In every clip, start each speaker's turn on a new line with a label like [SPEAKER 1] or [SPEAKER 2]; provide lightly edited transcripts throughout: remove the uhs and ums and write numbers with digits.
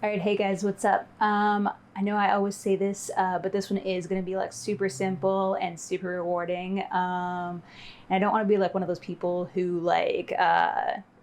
[SPEAKER 1] All right, hey guys, what's up? I know I always say this, but this one is gonna be like super simple and super rewarding. And I don't want to be like one of those people who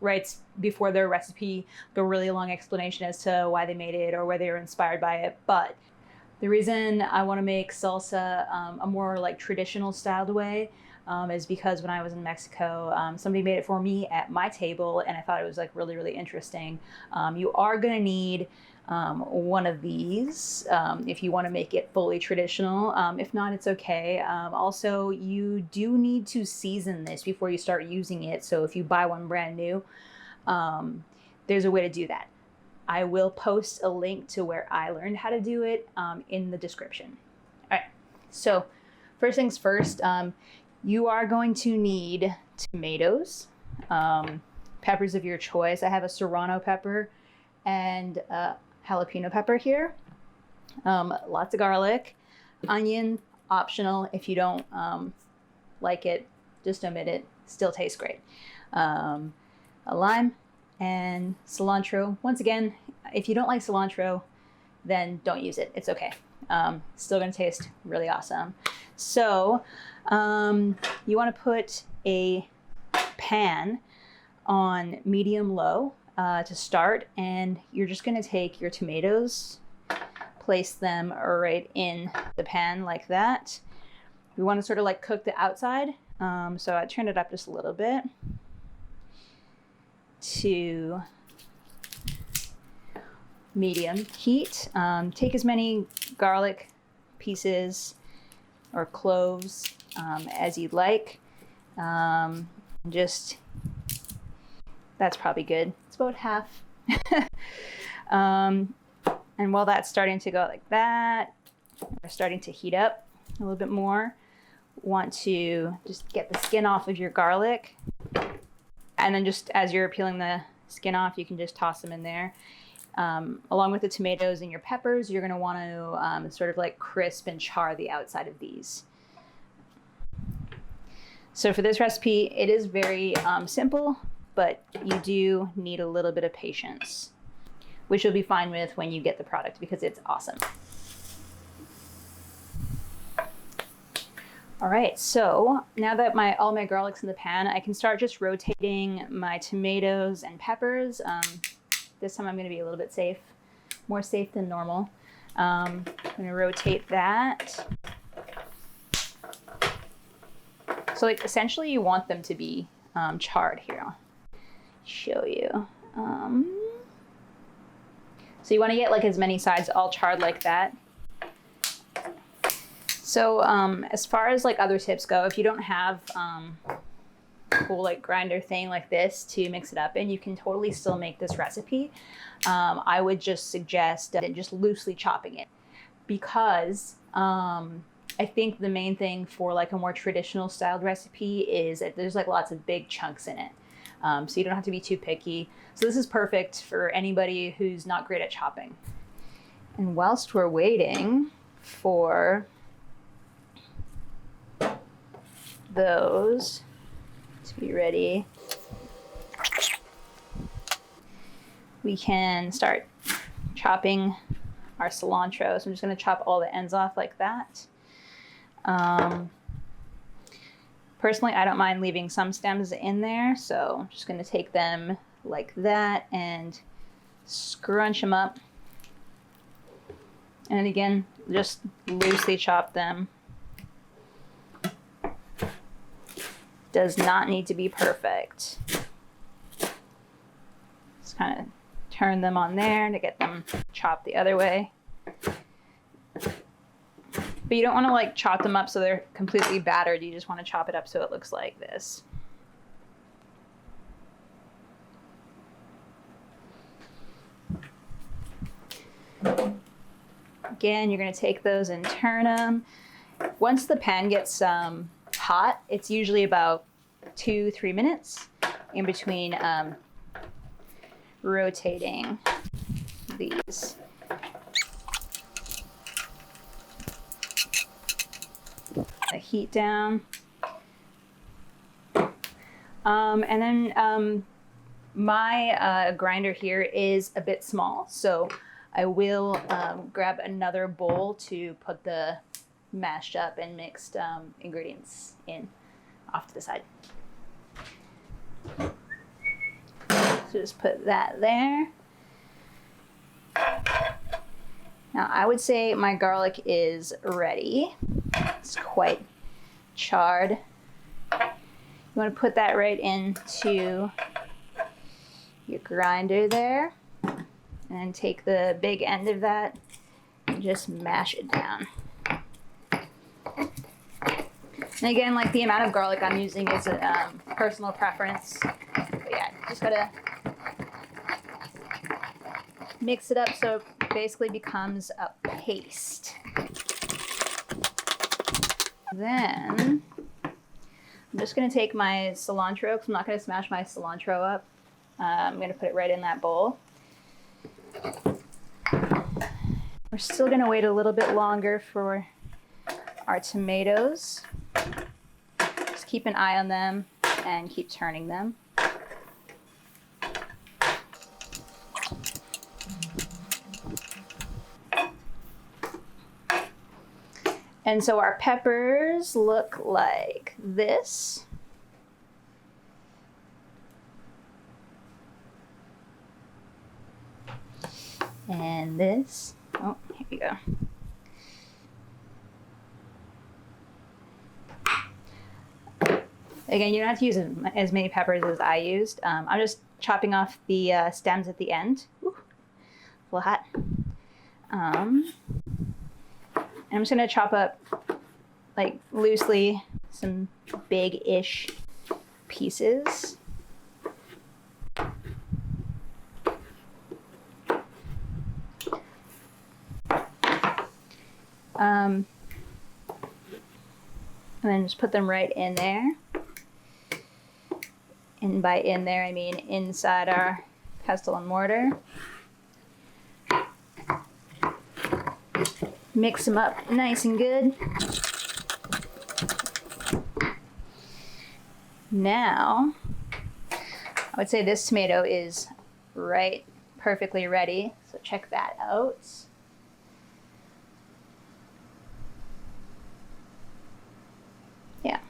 [SPEAKER 1] writes before their recipe the really long explanation as to why they made it or where they were inspired by it. But the reason I want to make salsa a more like traditional styled way is because when I was in Mexico, somebody made it for me at my table, and I thought it was like really, really interesting. You are gonna need one of these if you want to make it fully traditional. If not, it's okay. Also, you do need to season this before you start using it. So if you buy one brand new, there's a way to do that. I will post a link to where I learned how to do it in the description. All right, so first things first, you are going to need tomatoes, peppers of your choice. I have a serrano pepper and jalapeno pepper here. Lots of garlic, onion, optional. If you don't like it, just omit it. Still tastes great. A lime and cilantro. Once again, if you don't like cilantro, then don't use it. It's okay. Still gonna taste really awesome. So you want to put a pan on medium low to start, and you're just going to take your tomatoes, place them right in the pan like that. We want to sort of like cook the outside, so I turned it up just a little bit to medium heat. Take as many garlic pieces or cloves as you'd like. Just, that's probably good. It's about half. And while that's starting to go like that, we're starting to heat up a little bit more. Want to just get the skin off of your garlic. And then just as you're peeling the skin off, you can just toss them in there. Along with the tomatoes and your peppers, you're gonna want to sort of like crisp and char the outside of these. So for this recipe, it is very simple, but you do need a little bit of patience, which you'll be fine with when you get the product because it's awesome. All right, so now that all my garlic's in the pan, I can start just rotating my tomatoes and peppers. This time I'm gonna be a little bit safe, more safe than normal. I'm gonna rotate that. So like essentially you want them to be charred here. I'll show you. So you wanna get like as many sides all charred like that. So as far as like other tips go, if you don't have cool like grinder thing like this to mix it up in, you can totally still make this recipe. I would just suggest just loosely chopping it, because I think the main thing for like a more traditional styled recipe is that there's like lots of big chunks in it. So you don't have to be too picky. So this is perfect for anybody who's not great at chopping. And whilst we're waiting for those to be ready, we can start chopping our cilantro. So I'm just going to chop all the ends off like that. Personally, I don't mind leaving some stems in there, so I'm just going to take them like that and scrunch them up. And again, just loosely chop them. Does not need to be perfect. Just kind of turn them on there to get them chopped the other way. But you don't want to like chop them up so they're completely battered. You just want to chop it up so it looks like this. Again, you're going to take those and turn them. Once the pan gets hot, it's usually about 2-3 minutes in between rotating these. The heat down. And then my grinder here is a bit small, so I will grab another bowl to put the mashed up and mixed ingredients in off to the side. So just put that there. Now I would say my garlic is ready. It's quite charred. You want to put that right into your grinder there, and take the big end of that and just mash it down. And again, like the amount of garlic I'm using is a personal preference. But yeah, just gotta mix it up so it basically becomes a paste. Then I'm just gonna take my cilantro, because I'm not gonna smash my cilantro up. I'm gonna put it right in that bowl. We're still gonna wait a little bit longer for our tomatoes. Just keep an eye on them and keep turning them. And so our peppers look like this. And this. Oh, here we go. Again, you don't have to use as many peppers as I used. I'm just chopping off the stems at the end. Ooh, a little hot. And I'm just gonna chop up, like, loosely, some big-ish pieces. And then just put them right in there. And by in there, I mean inside our pestle and mortar. Mix them up nice and good. Now, I would say this tomato is perfectly ready. So check that out. Yeah.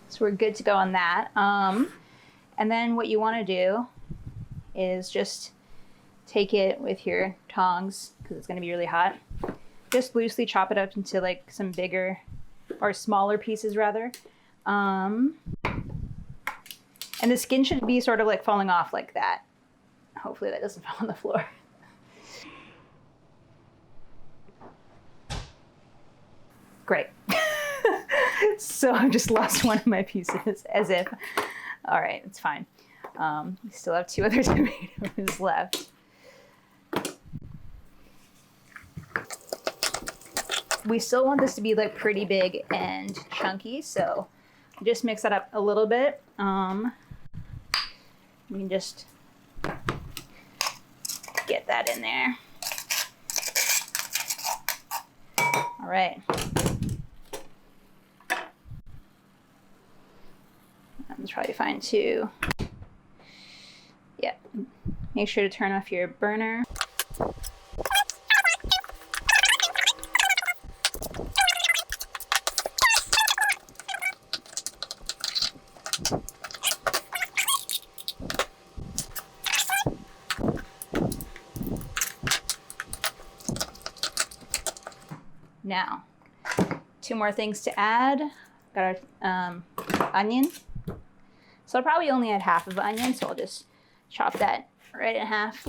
[SPEAKER 1] So we're good to go on that. And then what you want to do is just take it with your tongs, because it's going to be really hot. Just loosely chop it up into like some bigger or smaller pieces rather. And the skin should be sort of like falling off like that. Hopefully that doesn't fall on the floor. Great. So I've just lost one of my pieces, as if. All right, it's fine. We still have 2 other tomatoes left. We still want this to be like pretty big and chunky, so just mix that up a little bit. We can just get that in there. All right. That's probably fine too. Yeah. Make sure to turn off your burner. Now, 2 more things to add. Got our onion. So I'll probably only add half of the onion, so I'll just chop that right in half.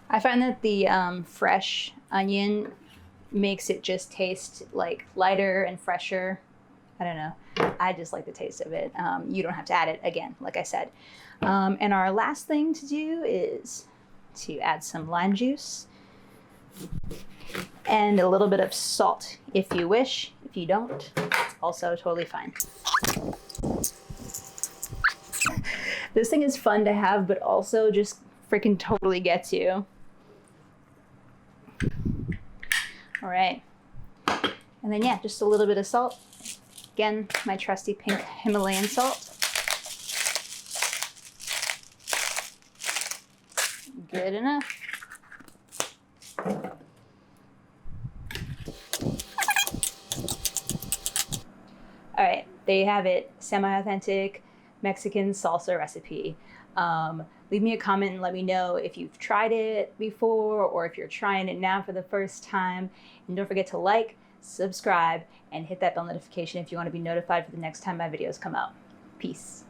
[SPEAKER 1] I find that the fresh onion makes it just taste like lighter and fresher. I don't know. I just like the taste of it. You don't have to add it again, like I said. And our last thing to do is to add some lime juice and a little bit of salt if you wish. If you don't, it's also totally fine. This thing is fun to have, but also just freaking totally gets you. All right. And then, yeah, just a little bit of salt. Again, my trusty pink Himalayan salt. Good enough. All right, there you have it, semi-authentic Mexican salsa recipe. Leave me a comment and let me know if you've tried it before or if you're trying it now for the first time. And don't forget to like, subscribe, and hit that bell notification if you want to be notified for the next time my videos come out. Peace.